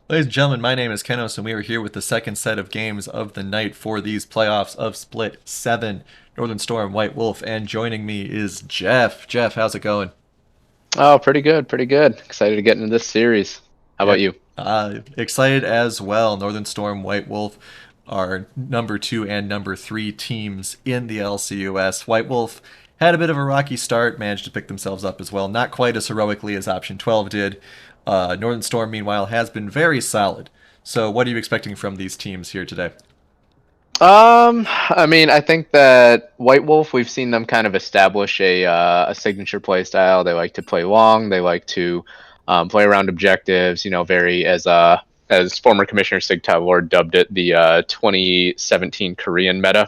Ladies and gentlemen, my name is Kenos, and we are here with the second set of games of the night for these playoffs of Split 7, Northern Storm, White Wolf, and joining me is Jeff. Jeff, how's it going? Oh, pretty good, pretty good. Excited to get into this series. How Yeah, about you? excited as well. Northern Storm, White Wolf are number 2 and number 3 teams in the LCUS. White Wolf had a bit of a rocky start, managed to pick themselves up as well. Not quite as heroically as Option 12 did. Northern Storm, meanwhile, has been very solid. So, what are you expecting from these teams here today? I think that White Wolf, we've seen them kind of establish a signature play style. They like to play long. They like to play around objectives. You know, very as former Commissioner Sig Lord dubbed it, the 2017 Korean meta.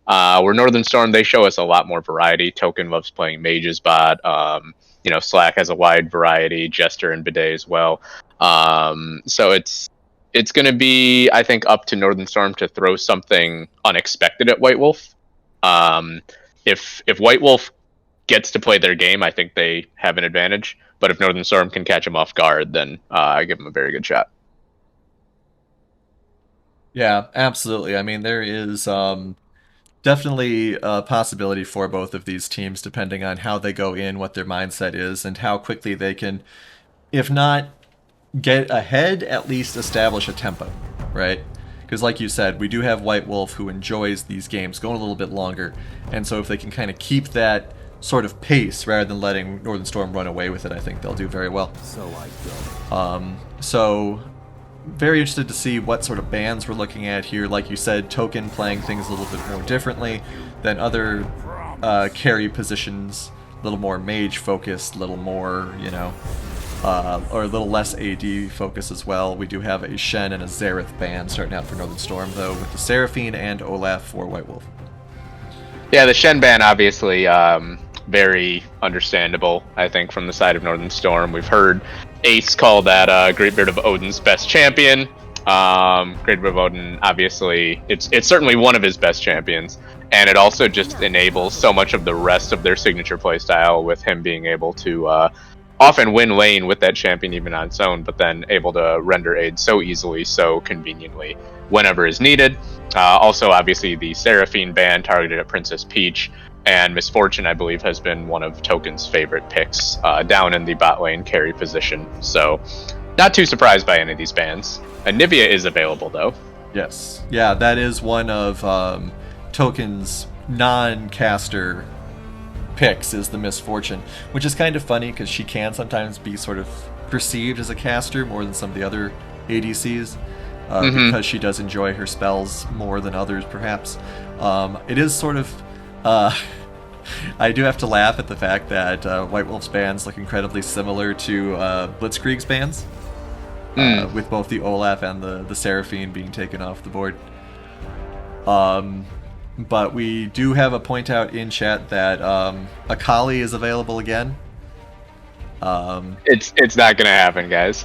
Where Northern Storm, they show us a lot more variety. Token loves playing Mage's bot. Slack has a wide variety. Jester and Bidet as well. So it's going to be, I think, up to Northern Storm to throw something unexpected at White Wolf. Um, if White Wolf gets to play their game, I think they have an advantage. But if Northern Storm can catch them off guard, then I give them a very good shot. Yeah, absolutely. I mean, there is definitely a possibility for both of these teams, depending on how they go in, what their mindset is, and how quickly they can, if not get ahead, at least establish a tempo, right? Because, like you said, we do have White Wolf who enjoys these games going a little bit longer, and so if they can kind of keep that sort of pace rather than letting Northern Storm run away with it, I think they'll do very well. So very interested to see what sort of bands we're looking at here. Like you said, Token playing things a little bit more differently than other carry positions, a little more mage focused, a little more, or a little less AD focus as well. We do have a Shen and a Zareth band starting out for Northern Storm, though, with the Seraphine and Olaf for White Wolf. Yeah, the Shen ban obviously very understandable. I think from the side of Northern Storm, we've heard Ace call that Greatbeard of Odin's best champion. Greatbeard of Odin, obviously, it's certainly one of his best champions, and it also just enables so much of the rest of their signature playstyle with him being able to often win lane with that champion even on its own, but then able to render aid so easily, so conveniently whenever is needed. Also, obviously, the Seraphine ban targeted at Princess Peach, and Misfortune, I believe, has been one of Token's favorite picks down in the bot lane carry position. So, not too surprised by any of these bans. Anivia is available, though. Yes. Yeah, that is one of Token's non-caster picks is the Misfortune, which is kind of funny because she can sometimes be sort of perceived as a caster more than some of the other ADCs Mm-hmm. because she does enjoy her spells more than others, perhaps. It is sort of. I do have to laugh at the fact that White Wolf's bands look incredibly similar to Blitzkrieg's bands, Mm. with both the Olaf and the Seraphine being taken off the board. Um, but we do have a point out in chat that Akali is available again. Um, It's not gonna happen, guys.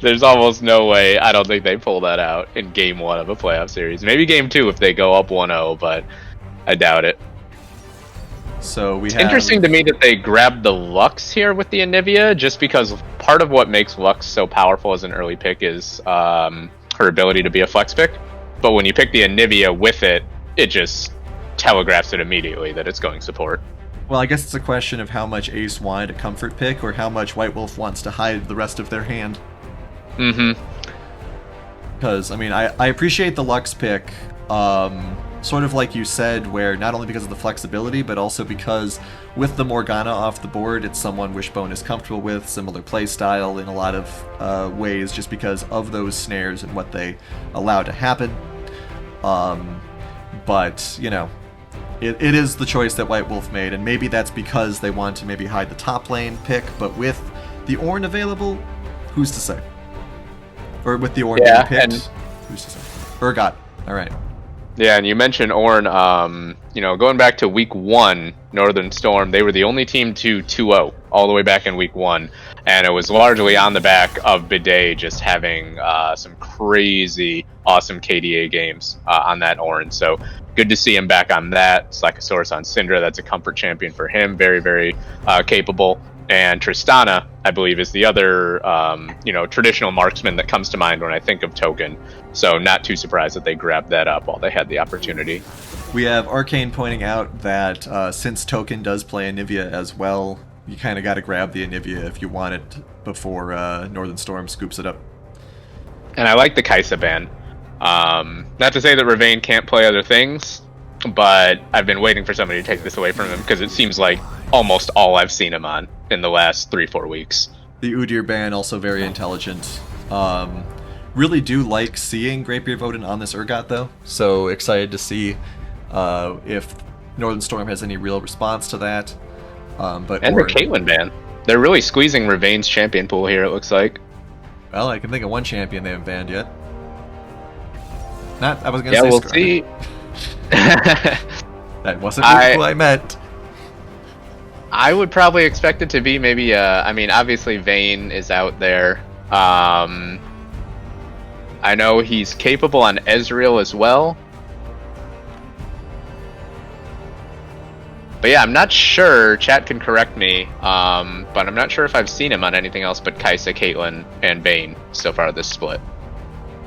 There's almost no way. I don't think they pull that out in game one of a playoff series. Maybe game two if they go up 1-0, but I doubt it. so we It's have. interesting to me that they grabbed the Lux here with the Anivia, just because part of what makes Lux so powerful as an early pick is her ability to be a flex pick. But when you pick the Anivia with it, it just telegraphs it immediately that it's going support. Well, I guess it's a question of how much Ace wanted a comfort pick or how much White Wolf wants to hide the rest of their hand. Mm-hmm. Because, I mean, I appreciate the Lux pick, sort of like you said, where not only because of the flexibility, but also because with the Morgana off the board, it's someone Wishbone is comfortable with, similar playstyle in a lot of ways, just because of those snares and what they allow to happen. Um, but, it is the choice that White Wolf made, and maybe that's because they want to maybe hide the top lane pick, but with the Ornn available, who's to say? Or with the Ornn being Yeah, and picked, who's to say? Urgot. All right. yeah, and you mentioned Ornn. Going back to week one, Northern Storm, they were the only team to 2-0 all the way back in week one, and it was largely on the back of Bidet just having some crazy, awesome KDA games on that Ornn. So good to see him back on that. It's like a source on Syndra. That's a comfort champion for him. Very, very capable. And Tristana, I believe, is the other, traditional marksman that comes to mind when I think of Token. So not too surprised that they grabbed that up while they had the opportunity. We have Arcane pointing out that since Token does play Anivia as well, you kind of got to grab the Anivia if you want it before Northern Storm scoops it up. And I like the Kaisa ban. Not to say that Ravane can't play other things, but I've been waiting for somebody to take this away from him because it seems like almost all I've seen him on in the last 3-4 weeks. The Udyr ban, also very intelligent. Really do like seeing Greatbeard Odin on this Urgot, though. So excited to see if Northern Storm has any real response to that. And the Caitlyn ban. They're really squeezing Ravane's champion pool here, it looks like. Well, I can think of one champion they haven't banned yet. I was going to say we'll Skarner. see. That wasn't who I meant. I would probably expect it to be maybe, obviously Vayne is out there. I know he's capable on Ezreal as well. But yeah, I'm not sure. Chat can correct me. But I'm not sure if I've seen him on anything else but Kaisa, Caitlyn, and Vayne so far this split.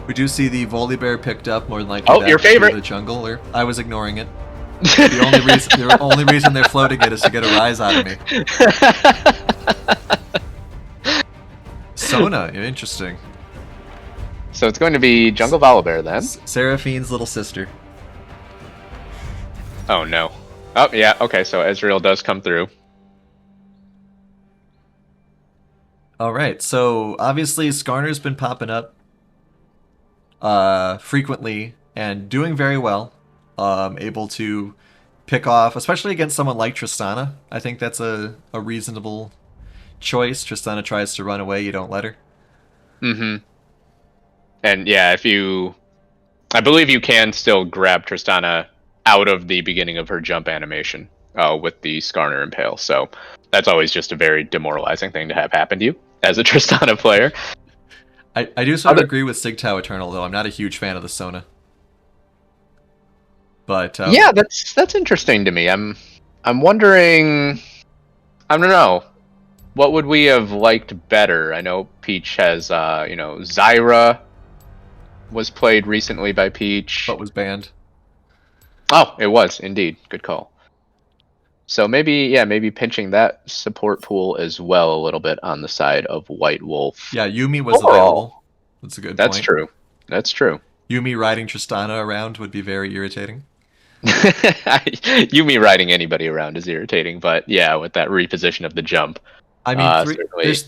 We do see the Volibear picked up more than likely. Oh, your favorite. The jungle. Or I was ignoring it. The only reason they're floating it is to get a rise out of me. Sona, interesting. So it's going to be Jungle Volibear then. Seraphine's little sister. Oh no. Oh yeah, okay, so Ezreal does come through. Alright, so obviously Skarner's been popping up frequently and doing very well. Able to pick off, especially against someone like Tristana. I think that's a reasonable choice. Tristana tries to run away, you don't let her. Mm-hmm. And yeah, I believe you can still grab Tristana out of the beginning of her jump animation with the Skarner Impale. So that's always just a very demoralizing thing to have happen to you as a Tristana player. I do sort of agree with Sigtau Eternal, though. I'm not a huge fan of the Sona. But yeah, that's interesting to me. I'm wondering. I don't know. What would we have liked better? I know Peach has, Zyra was played recently by Peach. But was banned. Oh, it was indeed. Good call. So maybe pinching that support pool as well a little bit on the side of White Wolf. Yeah, Yuumi was available. That's a good point. That's true. That's true. Yuumi riding Tristana around would be very irritating. Yuumi riding anybody around is irritating, but yeah, with that reposition of the jump. I mean,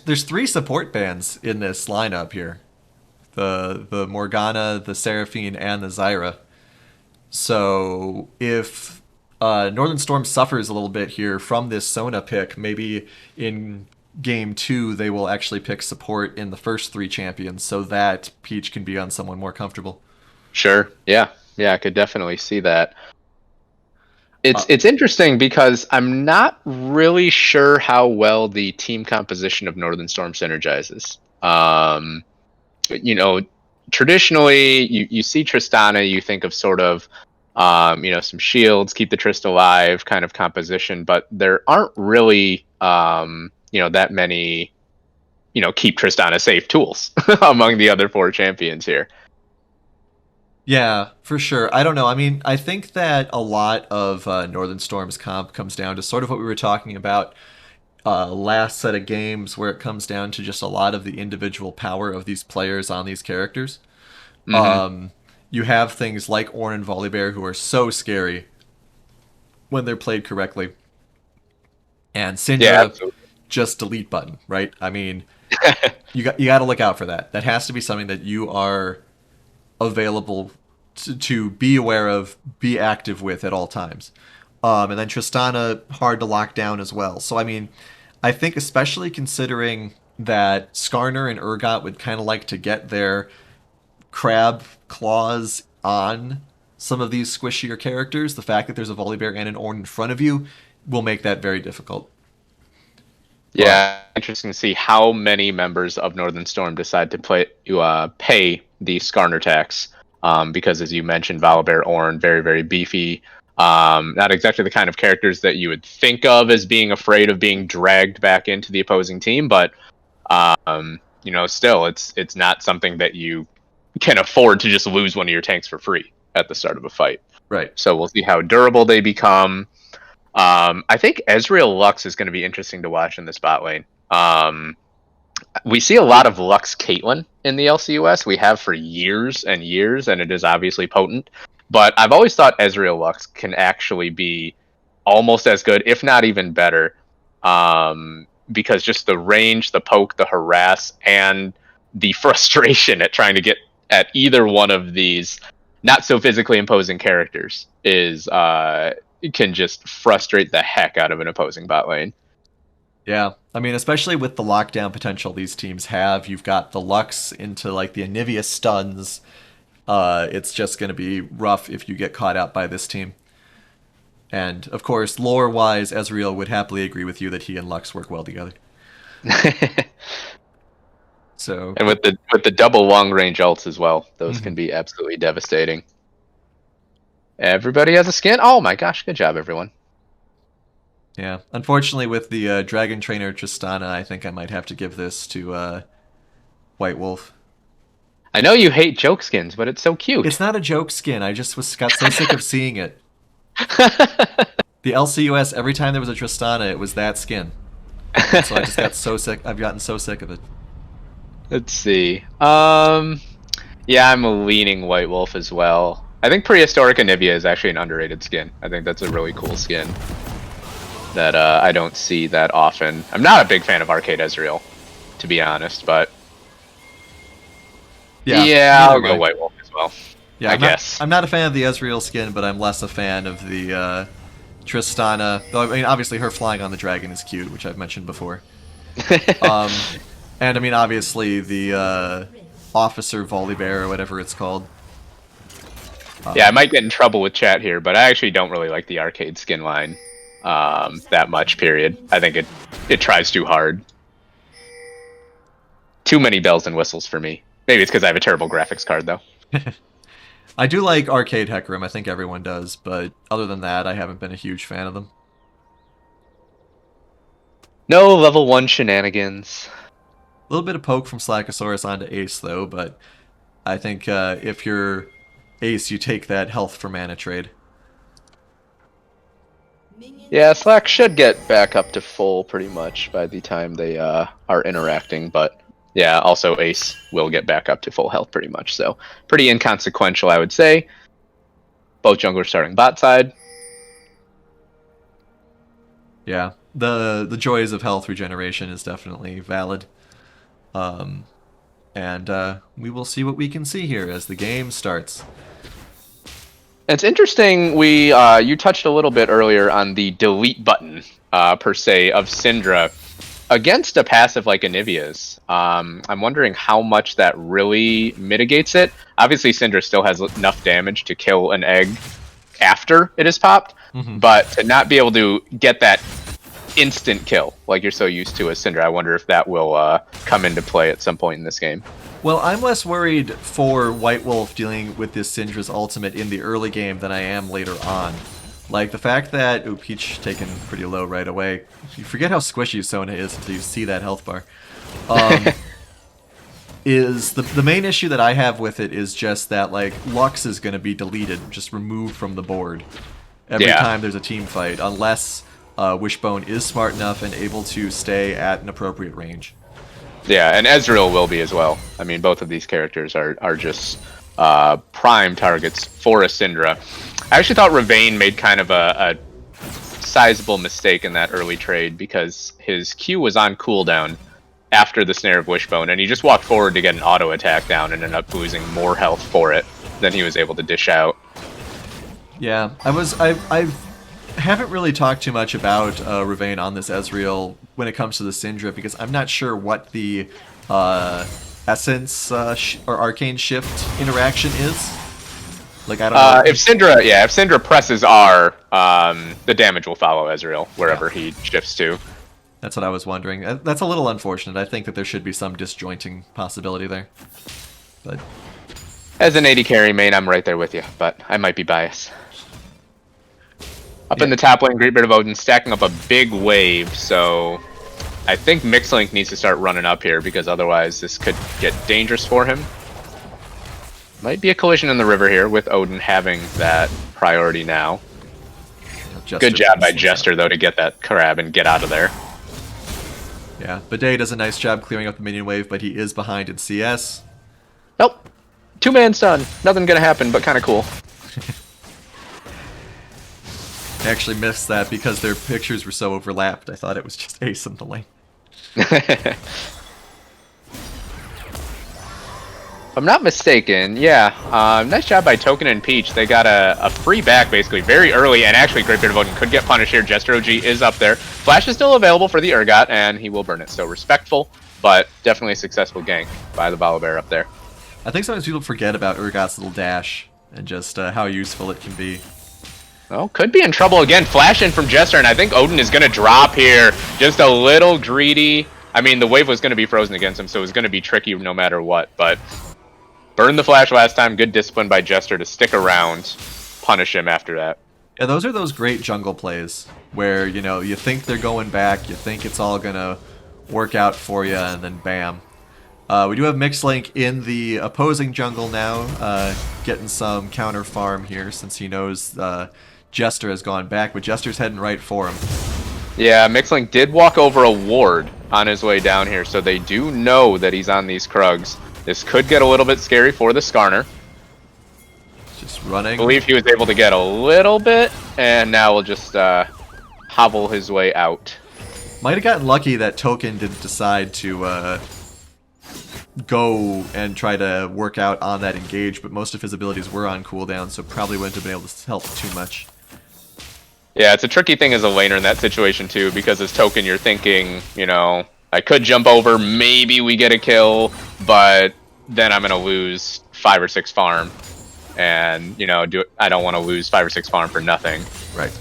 there's 3 support bans in this lineup here. The Morgana, the Seraphine, and the Zyra. So if Northern Storm suffers a little bit here from this Sona pick, maybe in Game 2 they will actually pick support in the first 3 champions so that Peach can be on someone more comfortable. Sure. Yeah, I could definitely see that. It's interesting because I'm not really sure how well the team composition of Northern Storm synergizes. Traditionally, you see Tristana, you think of sort of, some shields, keep the Trist alive kind of composition, but there aren't really, that many, keep Tristana safe tools among the other 4 champions here. Yeah, for sure. I don't know. I mean, I think that a lot of Northern Storm's comp comes down to sort of what we were talking about last set of games, where it comes down to just a lot of the individual power of these players on these characters. Mm-hmm. You have things like Ornn and Volibear who are so scary when they're played correctly. And Syndra, just delete button, right? I mean, you got to look out for that. That has to be something that you are available to be aware of, be active with at all times. And then Tristana, hard to lock down as well. So, I mean, I think especially considering that Skarner and Urgot would kind of like to get their crab claws on some of these squishier characters, the fact that there's a Volibear and an Ornn in front of you will make that very difficult. Yeah, interesting to see how many members of Northern Storm decide to pay the Skarner tax. Because as you mentioned, Volibear, Ornn, very, very beefy Not exactly the kind of characters that you would think of as being afraid of being dragged back into the opposing team, but still, it's not something that you can afford to just lose one of your tanks for free at the start of a fight. Right. So we'll see how durable they become. I think Ezreal Lux is going to be interesting to watch in this bot lane. We see a lot of Lux Caitlyn in the LCUS. We have for years and years, and it is obviously potent. But I've always thought Ezreal Lux can actually be almost as good, if not even better, because just the range, the poke, the harass, and the frustration at trying to get at either one of these not so physically imposing characters can just frustrate the heck out of an opposing bot lane. Yeah, I mean, especially with the lockdown potential these teams have, you've got the Lux into like the Anivia stuns. It's just going to be rough if you get caught out by this team. And of course, lore-wise, Ezreal would happily agree with you that he and Lux work well together. So, and with the double long range ults as well, those can be absolutely devastating. Everybody has a skin. Oh my gosh, good job, everyone. Yeah, unfortunately, with the Dragon Trainer Tristana, I think I might have to give this to White Wolf. I know you hate joke skins, but it's so cute. It's not a joke skin. I just got so sick of seeing it. The LCUS, every time there was a Tristana, it was that skin. So I just got so sick. I've gotten so sick of it. Let's see. Yeah, I'm leaning White Wolf as well. I think Prehistoric Anivia is actually an underrated skin. I think that's a really cool skin that I don't see that often. I'm not a big fan of Arcade Ezreal, to be honest, but yeah, I'll go White Wolf as well. Yeah, I guess. I'm not a fan of the Ezreal skin, but I'm less a fan of the Tristana. Though, I mean, obviously her flying on the dragon is cute, which I've mentioned before. And I mean, obviously the Officer Volibear or whatever it's called. Yeah, I might get in trouble with chat here, but I actually don't really like the arcade skin line that much, period. I think it tries too hard. Too many bells and whistles for me. Maybe it's because I have a terrible graphics card, though. I do like Arcade Hecarim, I think everyone does, but other than that, I haven't been a huge fan of them. No level 1 shenanigans. A little bit of poke from Slackosaurus onto Ace, though, but I think if you're Ace, you take that health for mana trade. Yeah, Slack should get back up to full pretty much by the time they are interacting, but yeah, also Ace will get back up to full health pretty much, so pretty inconsequential, I would say. Both junglers starting bot side. Yeah, the joys of health regeneration is definitely valid. And we will see what we can see here as the game starts. It's interesting, you touched a little bit earlier on the delete button, per se, of Syndra against a passive like Anivia's. I'm wondering how much that really mitigates it. Obviously, Syndra still has enough damage to kill an egg after it is popped, but to not be able to get that instant kill like you're so used to as Syndra, I wonder if that will come into play at some point in this game. Well, I'm less worried for White Wolf dealing with this Syndra's ultimate in the early game than I am later on. Like, the fact that... Ooh, Peach taken pretty low right away. You forget how squishy Sona is until you see that health bar. Is the main issue that I have with it is just that, like, Lux is going to be deleted, just removed from the board every time there's a team fight, unless Wishbone is smart enough and able to stay at an appropriate range. Yeah, and Ezreal will be as well. I mean, both of these characters are just prime targets for a Syndra. I actually thought Ravane made kind of a sizable mistake in that early trade because his Q was on cooldown after the Snare of Wishbone, and he just walked forward to get an auto attack down and ended up losing more health for it than he was able to dish out. Yeah, I haven't really talked too much about Ravane on this Ezreal when it comes to the Syndra because I'm not sure what the Essence or Arcane Shift interaction is. Like, I don't know. If Syndra presses R, the damage will follow Ezreal wherever he shifts to. That's what I was wondering. That's a little unfortunate. I think that there should be some disjointing possibility there. But as an AD carry main, I'm right there with you, but I might be biased. Up in the top lane, Great Beard of Odin stacking up a big wave, so I think Mixlink needs to start running up here because otherwise this could get dangerous for him. Might be a collision in the river here with Odin having that priority now. Good job by Jester, though, to get that crab and get out of there. Yeah, Bidet does a nice job clearing up the minion wave, but he is behind in CS. Nope. 2-man stun. Nothing gonna happen, but kind of cool. I actually missed that because their pictures were so overlapped. I thought it was just Ace in the lane. If I'm not mistaken, yeah. Nice job by Token and Peach. They got a free back, basically, very early, and actually Great Beard of Odin could get punished here. Jester OG is up there. Flash is still available for the Urgot, and he will burn it. So respectful, but definitely a successful gank by the Volibear up there. I think sometimes people forget about Urgot's little dash and just how useful it can be. Well, could be in trouble again. Flash in from Jester, and I think Odin is going to drop here. Just a little greedy. I mean, the wave was going to be frozen against him, so it was going to be tricky no matter what, but burned the flash last time. Good discipline by Jester to stick around, punish him after that. Yeah, those are those great jungle plays where, you know, you think they're going back, you think it's all going to work out for you, and then bam. We do have Mixlink in the opposing jungle now, getting some counter farm here since he knows Jester has gone back, but Jester's heading right for him. Yeah, Mixlink did walk over a ward on his way down here, so they do know that he's on these Krugs. This could get a little bit scary for the Skarner. Just running. I believe he was able to get a little bit, and now we'll just hobble his way out. Might have gotten lucky that Token didn't decide to go and try to work out on that engage, but most of his abilities were on cooldown, so probably wouldn't have been able to help too much. Yeah, it's a tricky thing as a laner in that situation too, because as Token you're thinking, you know, I could jump over, maybe we get a kill, but then I'm going to lose 5 or 6 farm. And, you know, I don't want to lose 5 or 6 farm for nothing. Right.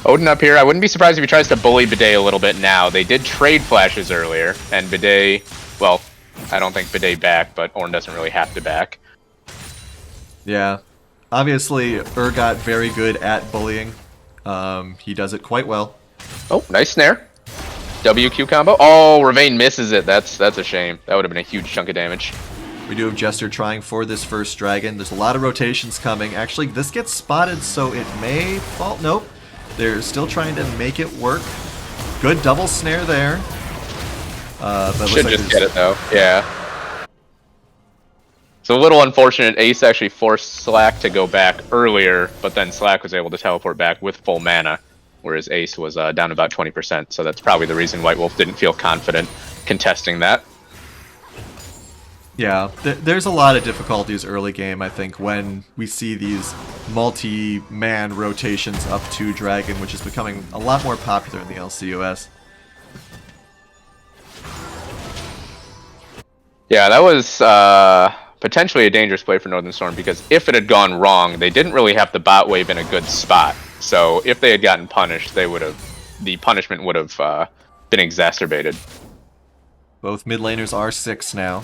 Odin up here. I wouldn't be surprised if he tries to bully Bidet a little bit now. They did trade flashes earlier, and Bidet, well, I don't think Bidet back, but Ornn doesn't really have to back. Yeah. Obviously, Urgot very good at bullying. He does it quite well. Oh, nice snare. WQ combo. Oh, Ravane misses it. That's a shame. That would have been a huge chunk of damage. We do have Jester trying for this first dragon. There's a lot of rotations coming. Actually, this gets spotted, so it may fall. Nope. They're still trying to make it work. Good double snare there. But should just get it, though. Yeah. It's a little unfortunate. Ace actually forced Slack to go back earlier, but then Slack was able to teleport back with full mana, whereas Ace was down about 20%, so that's probably the reason White Wolf didn't feel confident contesting that. Yeah, there's a lot of difficulties early game, I think, when we see these multi-man rotations up to Dragon, which is becoming a lot more popular in the LCUS. Yeah, that was potentially a dangerous play for Northern Storm, because if it had gone wrong, they didn't really have the bot wave in a good spot. So if they had gotten punished, the punishment would have been exacerbated. Both mid laners are 6 now.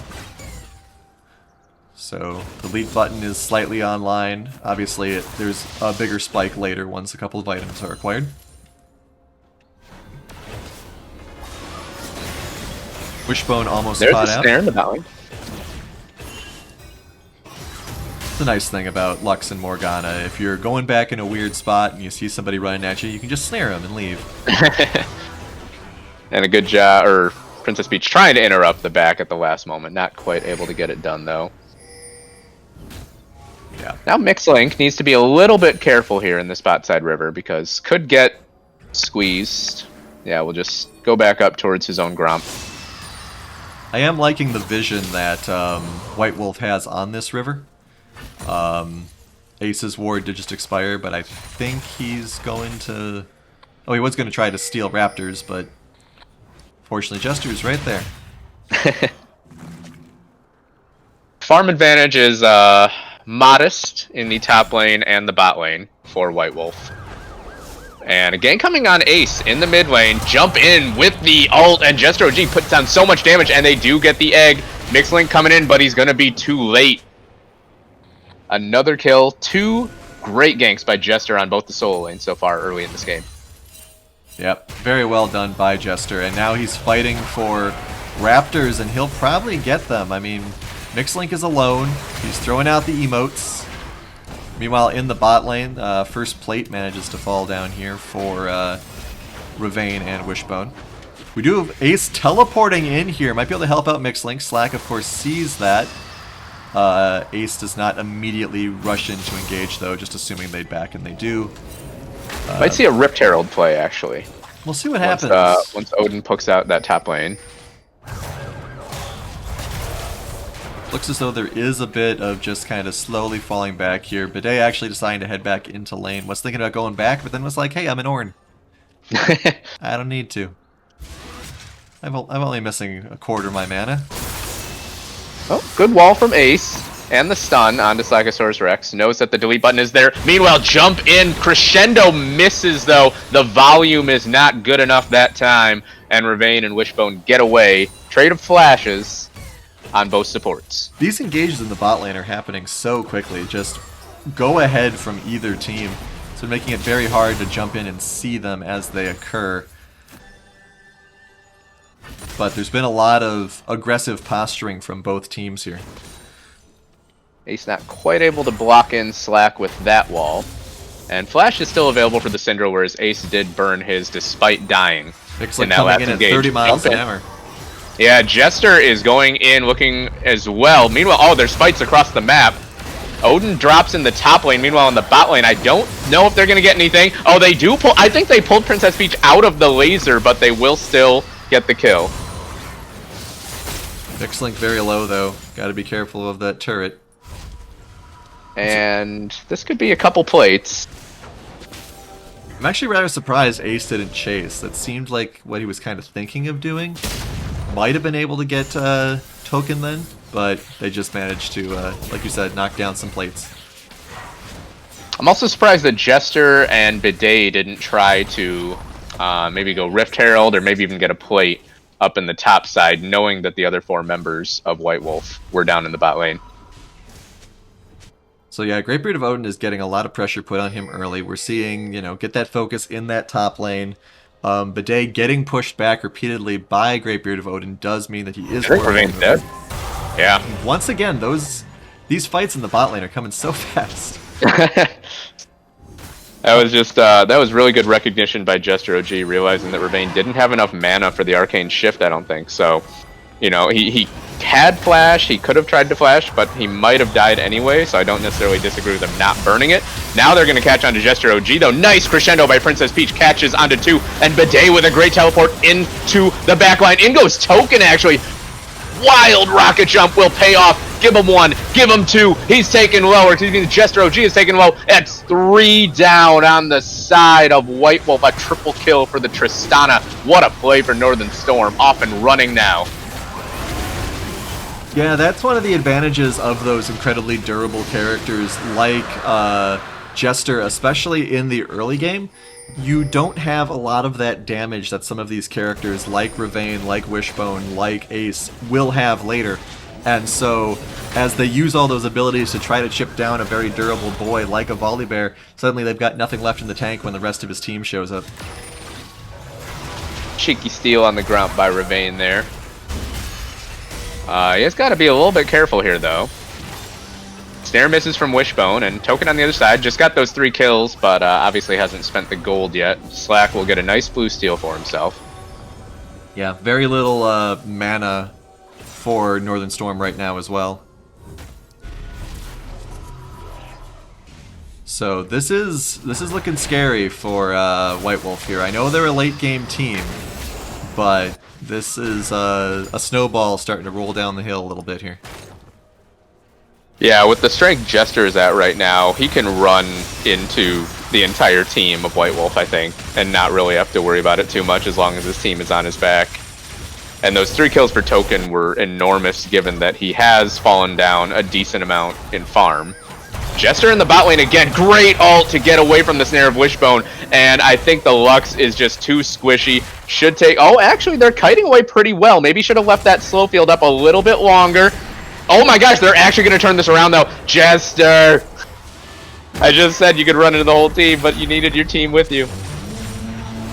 So the lead button is slightly online. Obviously, there's a bigger spike later once a couple of items are acquired. Wishbone almost caught out. There's a snare in the bot lane. The nice thing about Lux and Morgana, if you're going back in a weird spot and you see somebody running at you, you can just snare them and leave. And a good job, or Princess Peach trying to interrupt the back at the last moment. Not quite able to get it done, though. Yeah. Now Mixlink needs to be a little bit careful here in this bot side river, because could get squeezed. Yeah, we'll just go back up towards his own Gromp. I am liking the vision that White Wolf has on this river. Ace's ward did just expire, but I think he's going to... Oh, he was going to try to steal Raptors, but fortunately Jester's right there. Farm advantage is modest in the top lane and the bot lane for White Wolf. And again, coming on Ace in the mid lane, jump in with the ult, and Jester OG puts down so much damage, and they do get the egg. Mixlink coming in, but he's going to be too late. Another kill, 2 great ganks by Jester on both the solo lanes so far early in this game. Yep, very well done by Jester, and now he's fighting for Raptors, and he'll probably get them. I mean, Mixlink is alone. He's throwing out the emotes. Meanwhile, in the bot lane, first plate manages to fall down here for Ravane and Wishbone. We do have Ace teleporting in here. Might be able to help out Mixlink. Slack, of course, sees that. Ace does not immediately rush in to engage, though, just assuming they'd back, and they do. Might see a Rift Herald play, actually. We'll see what happens. Once Odin pokes out that top lane. Looks as though there is a bit of just kind of slowly falling back here. Bidet actually deciding to head back into lane. Was thinking about going back, but then was like, hey, I'm in Ornn. I don't need to. I'm only missing a quarter of my mana. Oh, good wall from Ace. And the stun onto Slagosaurus Rex. Knows that the delete button is there. Meanwhile, jump in. Crescendo misses, though. The volume is not good enough that time. And Ravane and Wishbone get away. Trade of flashes on both supports. These engages in the bot lane are happening so quickly. Just go ahead from either team. So making it very hard to jump in and see them as they occur. But there's been a lot of aggressive posturing from both teams here. Ace not quite able to block in Slack with that wall. And Flash is still available for the Syndra, whereas Ace did burn his despite dying. Mixlink coming in at 30 miles an hour. Yeah, Jester is going in looking as well. Meanwhile, oh, there's fights across the map. Odin drops in the top lane. Meanwhile, in the bot lane, I don't know if they're going to get anything. Oh, they do pull. I think they pulled Princess Peach out of the laser, but they will still get the kill. Mixlink very low, though. Got to be careful of that turret. And this could be a couple plates. I'm actually rather surprised Ace didn't chase. That seemed like what he was kind of thinking of doing. Might have been able to get token then, but they just managed to, like you said, knock down some plates. I'm also surprised that Jester and Bidet didn't try to maybe go Rift Herald or maybe even get a plate up in the top side, knowing that the other 4 members of White Wolf were down in the bot lane. So yeah, Greatbeard of Odin is getting a lot of pressure put on him early. We're seeing, get that focus in that top lane. Bidet getting pushed back repeatedly by Greatbeard of Odin does mean that he is Ravane's dead. Yeah. Once again, these fights in the bot lane are coming so fast. That was really good recognition by Jester OG, realizing that Ravane didn't have enough mana for the arcane shift, I don't think. So, he had flash, he could have tried to flash, but he might have died anyway, so I don't necessarily disagree with him not burning it. Now they're going to catch onto Jester OG, though. Nice crescendo by Princess Peach, catches onto 2, and Bidet with a great teleport into the backline. In goes Token, actually. Wild rocket jump will pay off. Give him 1, give him 2. He's taken low, or excuse me, Jester OG is taken low. It's 3 down on the side of White Wolf. A triple kill for the Tristana. What a play for Northern Storm. Off and running now. Yeah, that's one of the advantages of those incredibly durable characters like Jester, especially in the early game. You don't have a lot of that damage that some of these characters like Ravane, like Wishbone, like Ace will have later. And so, as they use all those abilities to try to chip down a very durable boy like a Volibear, suddenly they've got nothing left in the tank when the rest of his team shows up. Cheeky steal on the grunt by Ravane there. He has got to be a little bit careful here, though. Snare misses from Wishbone, and Token on the other side just got those 3 kills, but obviously hasn't spent the gold yet. Slack will get a nice blue steal for himself. Yeah, very little mana for Northern Storm right now as well. So this is looking scary for White Wolf here. I know they're a late game team, but this is a snowball starting to roll down the hill a little bit here. Yeah, with the strength Jester is at right now, he can run into the entire team of White Wolf, I think, and not really have to worry about it too much as long as his team is on his back. And those 3 kills for Token were enormous, given that he has fallen down a decent amount in farm. Jester in the bot lane again. Great ult to get away from the snare of Wishbone. And I think the Lux is just too squishy. Should take... Oh, actually, they're kiting away pretty well. Maybe should have left that slow field up a little bit longer. Oh my gosh, they're actually going to turn this around, though. Jester. I just said you could run into the whole team, but you needed your team with you.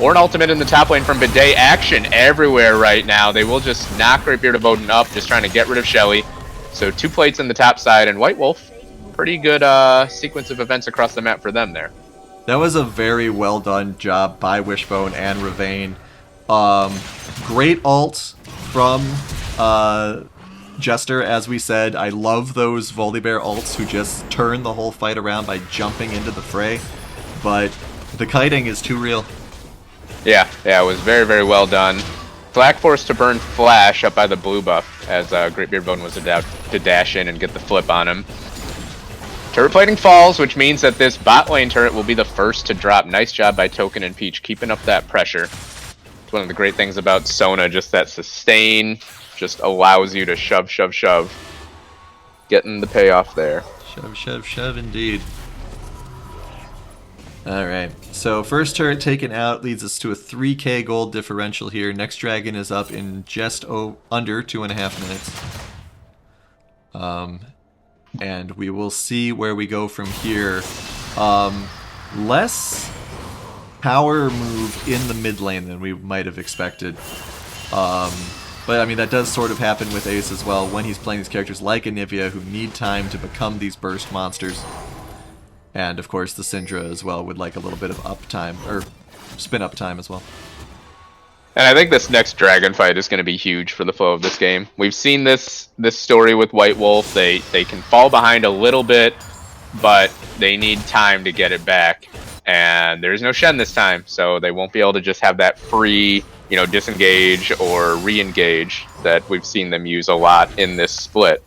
Or an ultimate in the top lane from Bidet. Action everywhere right now. They will just knock Greatbeard of Odin up, just trying to get rid of Shelly. So 2 plates in the top side, and White Wolf, pretty good sequence of events across the map for them there. That was a very well done job by Wishbone and Ravane. Great ult from Jester, as we said. I love those Volibear ults who just turn the whole fight around by jumping into the fray. But the kiting is too real. Yeah, it was very, very well done. Flak forced to burn Flash up by the blue buff as Greatbeard Bone was about to dash in and get the flip on him. Turret plating falls, which means that this bot lane turret will be the first to drop. Nice job by Token and Peach, keeping up that pressure. It's one of the great things about Sona, just that sustain just allows you to shove, shove, shove. Getting the payoff there. Shove, shove, shove indeed. Alright, so first turret taken out leads us to a 3k gold differential here. Next dragon is up in just under 2.5 minutes. And we will see where we go from here. Less power move in the mid lane than we might have expected. But I mean, that does sort of happen with Ace as well when he's playing these characters like Anivia who need time to become these burst monsters. And of course the Syndra as well would like a little bit of uptime, or spin up time as well. And I think this next dragon fight is going to be huge for the flow of this game. We've seen this story with White Wolf. They can fall behind a little bit, but they need time to get it back. And there's no Shen this time, so they won't be able to just have that free, disengage or re-engage that we've seen them use a lot in this split.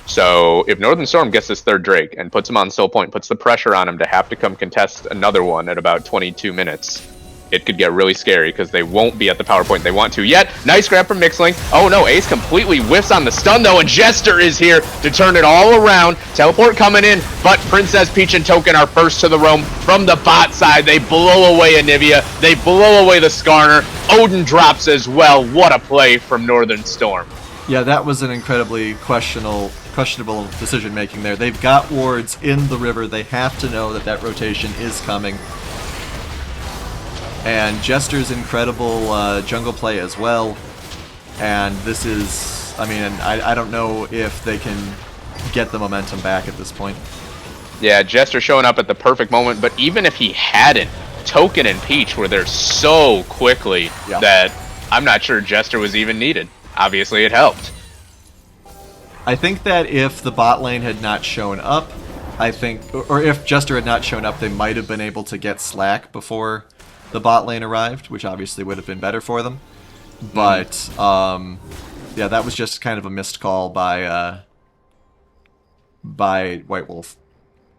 So if Northern Storm gets this third Drake and puts him on Soul Point, puts the pressure on him to have to come contest another one at about 22 minutes, it could get really scary because they won't be at the power point they want to yet. Nice grab from Mixling. Oh no, Ace completely whiffs on the stun though, and Jester is here to turn it all around. Teleport coming in, but Princess Peach and Token are first to the roam from the bot side. They blow away Anivia. They blow away the Skarner. Odin drops as well. What a play from Northern Storm. Yeah, that was an incredibly questionable decision making there. They've got wards in the river. They have to know that that rotation is coming. And Jester's incredible jungle play as well. And this is, I mean, I don't know if they can get the momentum back at this point. Yeah, Jester showing up at the perfect moment, but even if he hadn't, Token and Peach were there so quickly that I'm not sure Jester was even needed. Obviously, it helped. I think that if the bot lane had not shown up, or if Jester had not shown up, they might have been able to get Slack before the bot lane arrived, which obviously would have been better for them. But, yeah, that was just kind of a missed call by White Wolf.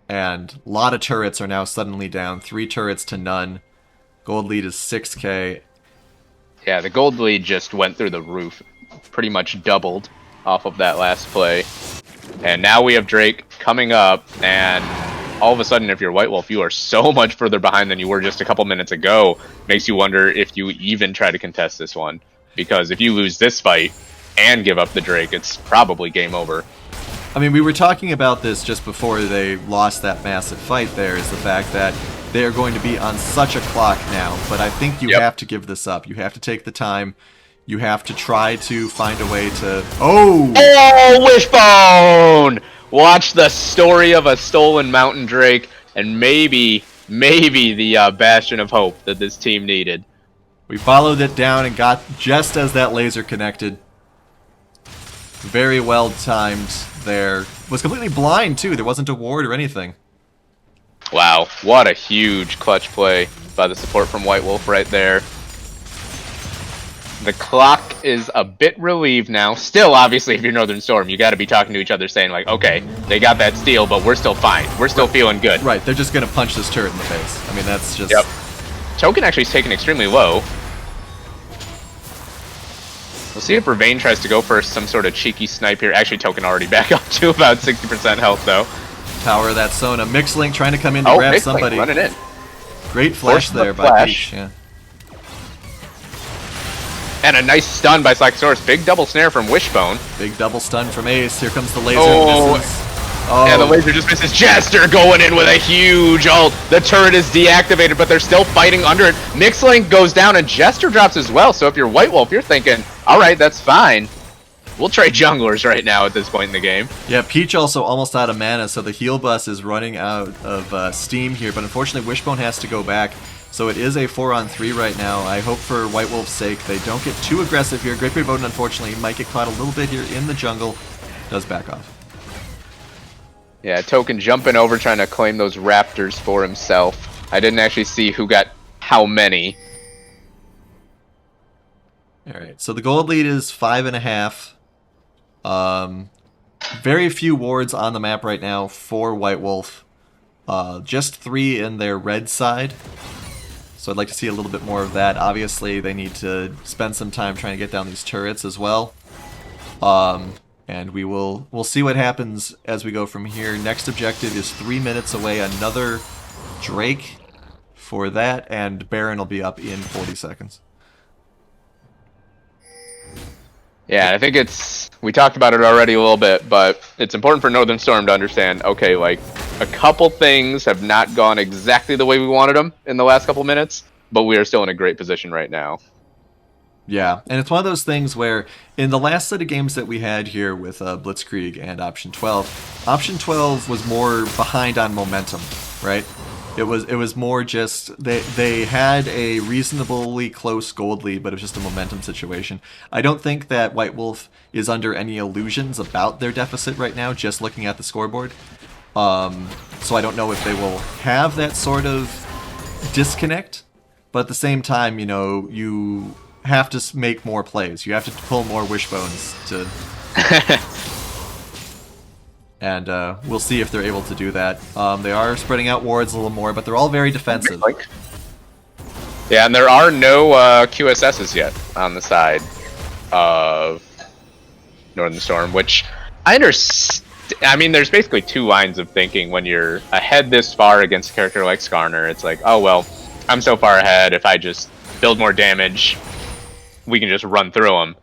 And a lot of turrets are now suddenly down, 3 turrets to none. Gold lead is 6k. Yeah, the gold lead just went through the roof. Pretty much doubled off of that last play. And now we have Drake coming up, and all of a sudden, if you're White Wolf, you are so much further behind than you were just a couple minutes ago. Makes you wonder if you even try to contest this one. Because if you lose this fight and give up the Drake, it's probably game over. I mean, we were talking about this just before they lost that massive fight there, is the fact that they are going to be on such a clock now. But I think you have to give this up. You have to take the time. You have to try to find a way to... Oh! Wishbone! Watch the story of a stolen Mountain Drake, and maybe the bastion of hope that this team needed. We followed it down and got just as that laser connected. Very well timed there. Was completely blind, too. There wasn't a ward or anything. Wow, what a huge clutch play by the support from White Wolf right there. The clock is a bit relieved now. Still, obviously, if you're Northern Storm, you got to be talking to each other saying, like, okay, they got that steal, but we're still fine. We're still feeling good. Right, they're just going to punch this turret in the face. I mean, that's just... Yep. Token actually is taken extremely low. We'll see if Ravane tries to go for some sort of cheeky snipe here. Actually, Token already back up to about 60% health, though. Power of that Sona. Mixlink trying to come in to grab Mixlink somebody. Running in. Great flash there by Peach, yeah. And a nice stun by Slacksaurus. Big double snare from Wishbone. Big double stun from Ace. Here comes the laser. Oh, And the laser just misses. Jester going in with a huge ult. The turret is deactivated, but they're still fighting under it. Mixlink goes down, and Jester drops as well. So if you're White Wolf, you're thinking, all right, that's fine. We'll trade junglers right now at this point in the game. Yeah, Peach also almost out of mana, so the heal bus is running out of steam here. But unfortunately, Wishbone has to go back. So it is a 4-on-3 right now. I hope for White Wolf's sake they don't get too aggressive here. Great Beard of Odin, unfortunately, might get caught a little bit here in the jungle. Does back off. Yeah, Token jumping over, trying to claim those raptors for himself. I didn't actually see who got how many. Alright, so the gold lead is 5.5. Very few wards on the map right now for White Wolf. Just 3 in their red side. So I'd like to see a little bit more of that. Obviously, they need to spend some time trying to get down these turrets as well. And we'll see what happens as we go from here. Next objective is 3 minutes away. Another Drake for that, and Baron will be up in 40 seconds. Yeah, I think we talked about it already a little bit, but it's important for Northern Storm to understand, okay, like, a couple things have not gone exactly the way we wanted them in the last couple minutes, but we are still in a great position right now. Yeah, and it's one of those things where in the last set of games that we had here with Blitzkrieg and Option 12, Option 12 was more behind on momentum, right? It was more just they had a reasonably close gold lead, but it was just a momentum situation. I don't think that White Wolf is under any illusions about their deficit right now, just looking at the scoreboard. So I don't know if they will have that sort of disconnect, but at the same time, you know, you have to make more plays. You have to pull more wishbones to... And we'll see if they're able to do that. They are spreading out wards a little more, but they're all very defensive. Yeah, and there are no QSSs yet on the side of Northern Storm, which I understand. I mean, there's basically two lines of thinking when you're ahead this far against a character like Skarner. It's like, oh, well, I'm so far ahead, if I just build more damage, we can just run through them.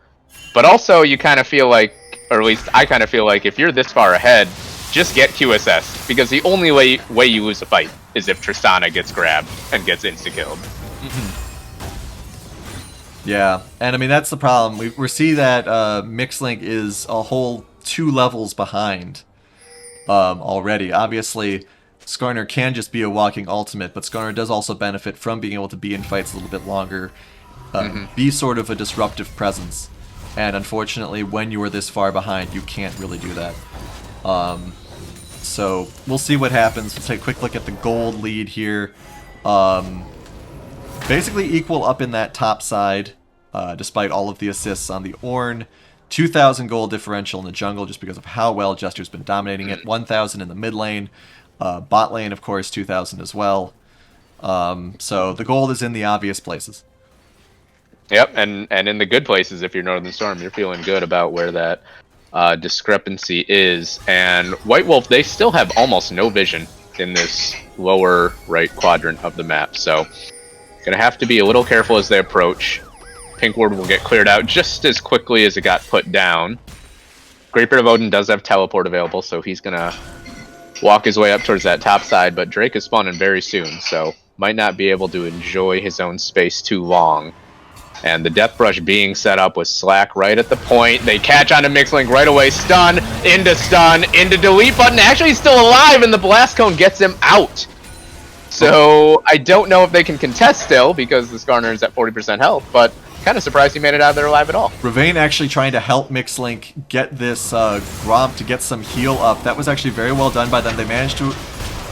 But also, you kind of feel like, or at least I kind of feel like, if you're this far ahead, just get QSS, because the only way you lose a fight is if Tristana gets grabbed and gets insta-killed. Yeah, and I mean, that's the problem. We see that Mixlink is a whole 2 levels behind already. Obviously, Skarner can just be a walking ultimate, but Skarner does also benefit from being able to be in fights a little bit longer, be sort of a disruptive presence. And unfortunately, when you are this far behind, you can't really do that. So we'll see what happens. Let's take a quick look at the gold lead here. Basically equal up in that top side, despite all of the assists on the Ornn. 2,000 gold differential in the jungle just because of how well Jester's been dominating it. 1,000 in the mid lane. Bot lane, of course, 2,000 as well. So the gold is in the obvious places. Yep, and in the good places, if you're Northern Storm, you're feeling good about where that discrepancy is. And White Wolf, they still have almost no vision in this lower right quadrant of the map. So gonna have to be a little careful as they approach. Pink ward will get cleared out just as quickly as it got put down. Great Beard of Odin does have teleport available, so he's gonna walk his way up towards that top side, but Drake is spawning very soon, so might not be able to enjoy his own space too long. And the Death Brush being set up with Slack right at the point. They catch onto Mixlink right away. Stun, into delete button. Actually, he's still alive, and the Blast Cone gets him out. So I don't know if they can contest still, because the Skarner is at 40% health, but kind of surprised he made it out of there alive at all. Ravane actually trying to help Mixlink get this Gromp to get some heal up. That was actually very well done by them. They managed to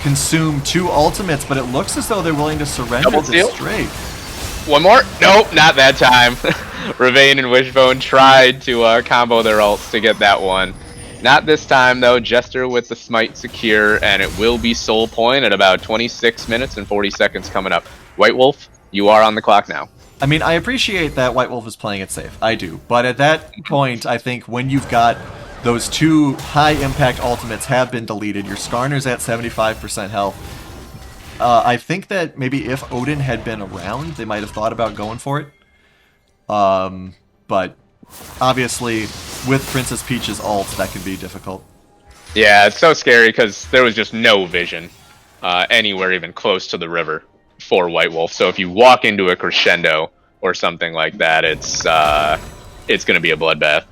consume 2 ultimates, but it looks as though they're willing to surrender this Drake. One more? Nope, not that time. Ravane and Wishbone tried to combo their ults to get that one. Not this time, though. Jester with the smite secure, and it will be soul point at about 26 minutes and 40 seconds coming up. White Wolf, you are on the clock now. I mean, I appreciate that White Wolf is playing it safe. I do. But at that point, I think when you've got those 2 high-impact ultimates have been deleted, your Skarner's at 75% health. I think that maybe if Odin had been around, they might have thought about going for it. But obviously, with Princess Peach's ult, that can be difficult. Yeah, it's so scary because there was just no vision anywhere even close to the river for White Wolf. So if you walk into a crescendo or something like that, it's going to be a bloodbath.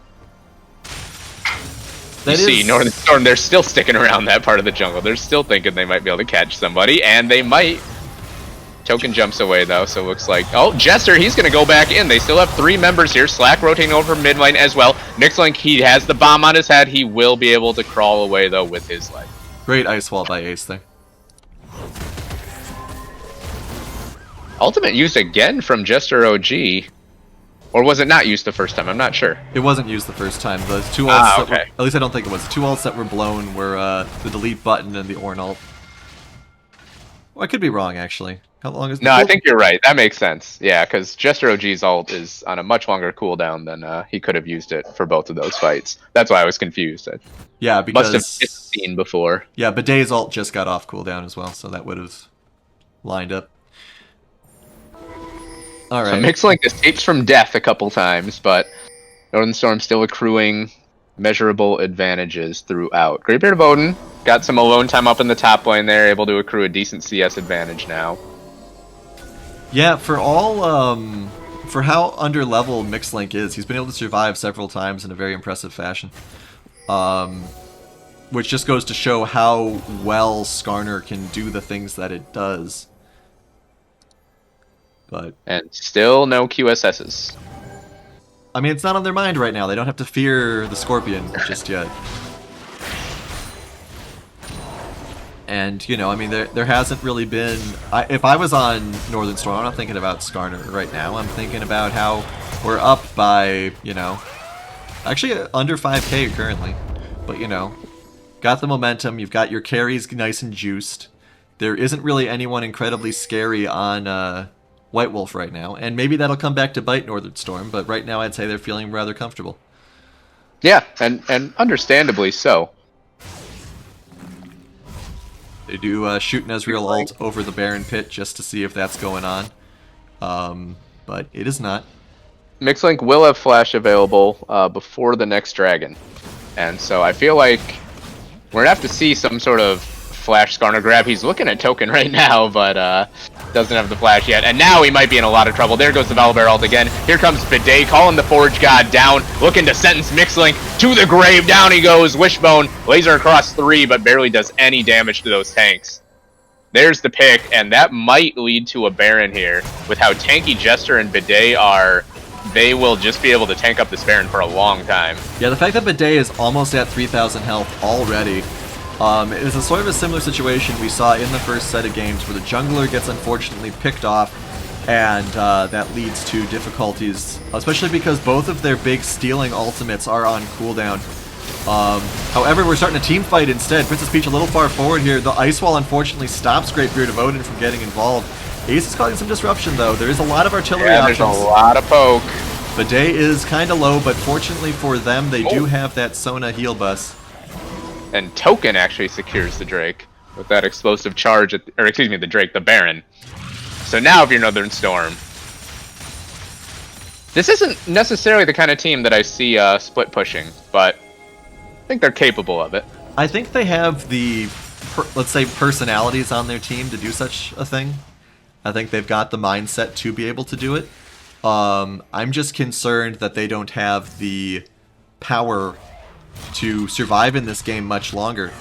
You see, Northern Storm, they're still sticking around that part of the jungle. They're still thinking they might be able to catch somebody, and they might. Token jumps away, though, so it looks like... Oh, Jester, he's going to go back in. They still have 3 members here. Slack rotating over mid lane as well. Mixlink, he has the bomb on his head. He will be able to crawl away, though, with his life. Great ice wall by Ace there. Ultimate used again from Jester OG. Or was it not used the first time? I'm not sure. It wasn't used the first time. The 2 ults that okay. were, at least I don't think it was. The 2 ults that were blown were the delete button and the Ornn ult. Well, I could be wrong, actually. How long is... No, I think you're right. That makes sense. Yeah, because Jester OG's ult is on a much longer cooldown than he could have used it for both of those fights. That's why I was confused. Yeah, because... Must have seen before. Yeah, Bidet's ult just got off cooldown as well, so that would have lined up. Alright. So Mixlink escapes from death a couple times, but Northern Storm still accruing measurable advantages throughout. Greatbeard of Odin got some alone time up in the top lane there, able to accrue a decent CS advantage now. Yeah, for how underleveled Mixlink is, he's been able to survive several times in a very impressive fashion. Which just goes to show how well Skarner can do the things that it does. But... And still no QSSs. I mean, it's not on their mind right now. They don't have to fear the Scorpion just yet. And, you know, I mean, there hasn't really been... if I was on Northern Storm, I'm not thinking about Skarner right now. I'm thinking about how we're up by, you know... Actually, under 5k currently. But, you know, got the momentum. You've got your carries nice and juiced. There isn't really anyone incredibly scary on White Wolf right now. And maybe that'll come back to bite Northern Storm, but right now I'd say they're feeling rather comfortable. Yeah, and understandably so. They do shoot Nezreal ult over the Baron Pit just to see if that's going on. But it is not. Mixlink will have Flash available before the next Dragon. And so I feel like we're going to have to see some sort of Flash Skarner grab. He's looking at Token right now, but doesn't have the Flash yet. And now he might be in a lot of trouble. There goes the Volibear ult again. Here comes Bidet calling the Forge God down, looking to sentence Mixlink to the grave. Down he goes. Wishbone, laser across 3, but barely does any damage to those tanks. There's the pick, and that might lead to a Baron here. With how tanky Jester and Bidet are, they will just be able to tank up this Baron for a long time. Yeah, the fact that Bidet is almost at 3,000 health already is a sort of a similar situation we saw in the first set of games where the jungler gets unfortunately picked off, and that leads to difficulties, especially because both of their big stealing ultimates are on cooldown. However, we're starting a team fight instead. Princess Peach a little far forward here. The Ice Wall unfortunately stops Greatbeard of Odin from getting involved. Ace is causing some disruption though. There is a lot of artillery options. There's a lot of poke. Bidet is kind of low, but fortunately for them, they do have that Sona heal bus. And Token actually secures the Drake with that explosive charge, or excuse me, the Drake, the Baron. So now if you're Northern Storm, this isn't necessarily the kind of team that I see split pushing, but I think they're capable of it. I think they have the, let's say, personalities on their team to do such a thing. I think they've got the mindset to be able to do it. I'm just concerned that they don't have the power to survive in this game much longer.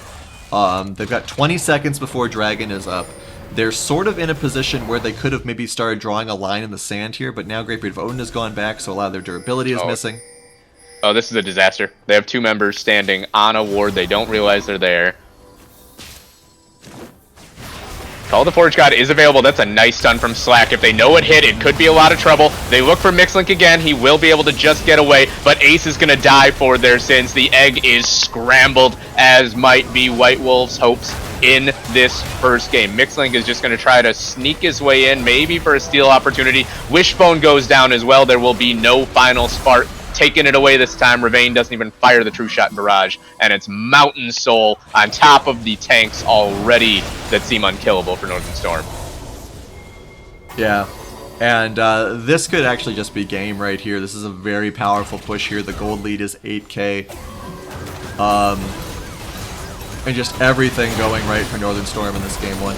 They've got 20 seconds before Dragon is up. They're sort of in a position where they could have maybe started drawing a line in the sand here, but now Greatbeard of Odin has gone back, so a lot of their durability is missing. Oh, this is a disaster. They have 2 members standing on a ward. They don't realize they're there. Call the Forge God is available. That's a nice stun from Slack. If they know it hit, it could be a lot of trouble. They look for Mixlink again. He will be able to just get away, but Ace is going to die for their sins. The egg is scrambled, as might be White Wolf's hopes in this first game. Mixlink is just going to try to sneak his way in, maybe for a steal opportunity. Wishbone goes down as well. There will be no final spark. Taking it away this time. Ravane doesn't even fire the true shot barrage, and it's Mountain Soul on top of the tanks already that seem unkillable for Northern Storm. Yeah, and this could actually just be game right here. This is a very powerful push here. The gold lead is 8k. And just everything going right for Northern Storm in this game 1.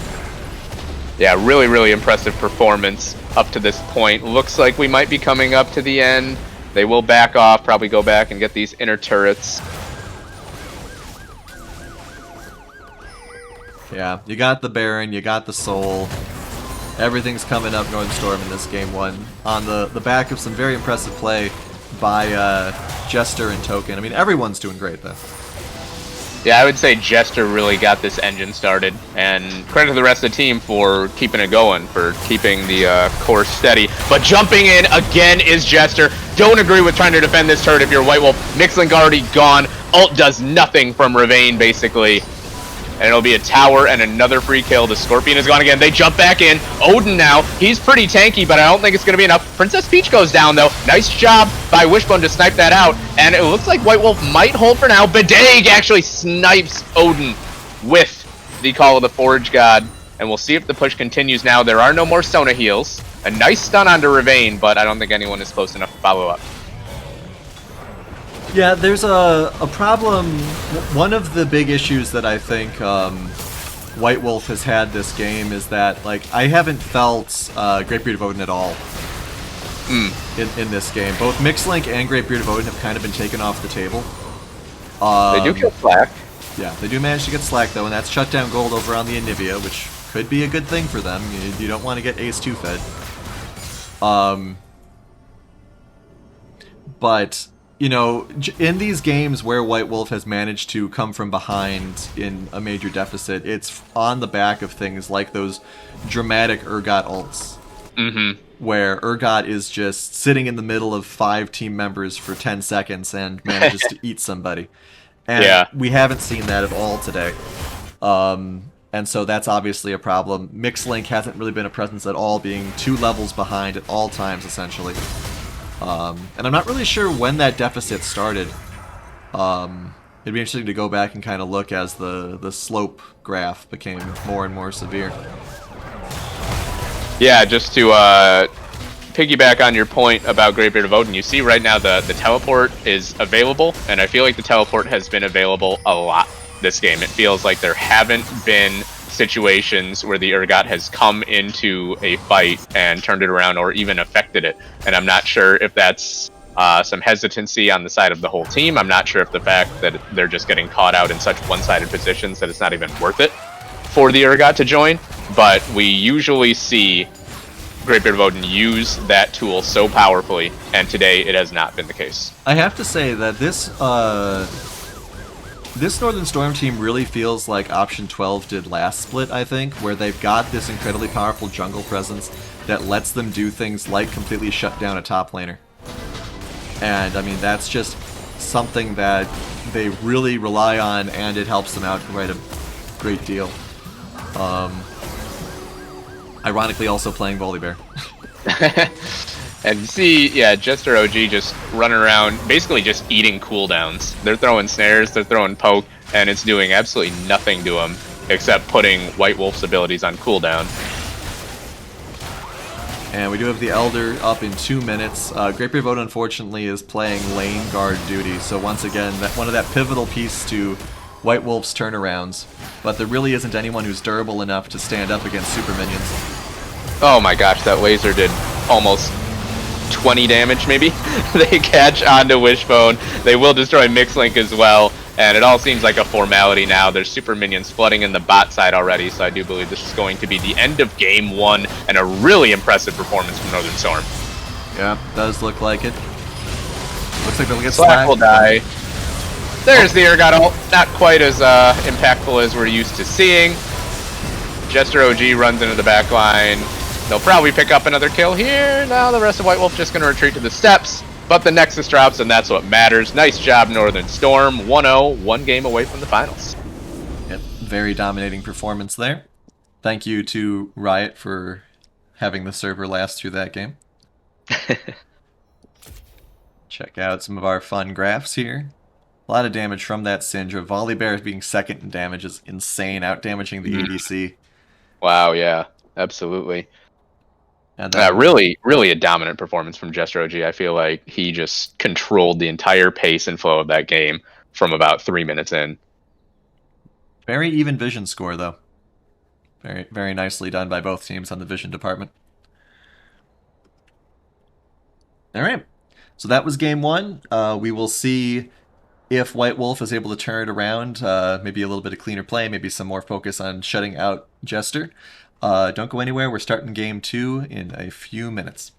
Yeah, really, really impressive performance up to this point. Looks like we might be coming up to the end. They will back off, probably go back and get these inner turrets. Yeah, you got the Baron, you got the Soul. Everything's coming up Northern Storm in this game 1 on the back of some very impressive play by Jester and Token. I mean, everyone's doing great though. Yeah, I would say Jester really got this engine started, and credit to the rest of the team for keeping it going, for keeping the course steady. But jumping in again is Jester. Don't agree with trying to defend this turret if you're White Wolf. Mixlink already gone. Ult does nothing from Ravane, basically. And it'll be a tower and another free kill. The Scorpion is gone again. They jump back in. Odin now. He's pretty tanky, but I don't think it's going to be enough. Princess Peach goes down, though. Nice job by Wishbone to snipe that out. And it looks like White Wolf might hold for now. Bedag actually snipes Odin with the Call of the Forge God. And we'll see if the push continues now. There are no more Sona heals. A nice stun onto Ravane, but I don't think anyone is close enough to follow up. Yeah, there's a problem. One of the big issues that I think White Wolf has had this game is that, like, I haven't felt Greatbeard of Odin at all in this game. Both Mixlink and Greatbeard of Odin have kind of been taken off the table. They do kill Slack. Yeah, they do manage to get Slack, though, and that's shut down gold over on the Anivia, which could be a good thing for them. You don't want to get Ace 2 fed. But you know, in these games where White Wolf has managed to come from behind in a major deficit, it's on the back of things like those dramatic Urgot ults. Where Urgot is just sitting in the middle of 5 team members for 10 seconds and manages to eat somebody. And we haven't seen that at all today. And so that's obviously a problem. Mixlink hasn't really been a presence at all, being 2 levels behind at all times, essentially. And I'm not really sure when that deficit started. It'd be interesting to go back and kind of look as the slope graph became more and more severe. Yeah, just to piggyback on your point about Greatbeard of Odin, you see right now the teleport is available, and I feel like the teleport has been available a lot this game. It feels like there haven't been situations where the Urgot has come into a fight and turned it around or even affected it. And I'm not sure if that's some hesitancy on the side of the whole team. I'm not sure if the fact that they're just getting caught out in such one-sided positions that it's not even worth it for the Urgot to join. But we usually see Greatbeard of Odin use that tool so powerfully, and today it has not been the case. I have to say that this Northern Storm team really feels like Option 12 did last split, I think, where they've got this incredibly powerful jungle presence that lets them do things like completely shut down a top laner. And, I mean, that's just something that they really rely on, and it helps them out quite a great deal. Ironically, also playing Volibear. And see, yeah, Jester OG just running around, basically just eating cooldowns. They're throwing snares, they're throwing poke, and it's doing absolutely nothing to them except putting White Wolf's abilities on cooldown. And we do have the Elder up in 2 minutes. Greatbeard of Odin, unfortunately, is playing lane guard duty, so once again, one of that pivotal piece to White Wolf's turnarounds. But there really isn't anyone who's durable enough to stand up against super minions. Oh my gosh, that laser did almost 20 damage, maybe? They catch onto Wishbone. They will destroy Mixlink as well, and it all seems like a formality now. There's super minions flooding in the bot side already, so I do believe this is going to be the end of Game 1, and a really impressive performance from Northern Storm. Yeah, does look like it. Looks like they'll get Slack will die. There's the Urgot ult. Not quite as impactful as we're used to seeing. Jester OG runs into the back line. They'll probably pick up another kill here. Now the rest of White Wolf just going to retreat to the steps. But the Nexus drops, and that's what matters. Nice job, Northern Storm. 1-0, 1 game away from the finals. Yep, very dominating performance there. Thank you to Riot for having the server last through that game. Check out some of our fun graphs here. A lot of damage from that Syndra. Volibear being second in damage is insane, out-damaging the ADC. Wow, yeah, absolutely. And really a dominant performance from Jester OG. I feel like he just controlled the entire pace and flow of that game from about 3 minutes in. Very even vision score, though. Very, very nicely done by both teams on the vision department. All right. So that was game one. We will see if White Wolf is able to turn it around. Maybe a little bit of cleaner play, maybe some more focus on shutting out Jester. Don't go anywhere. We're starting game two in a few minutes.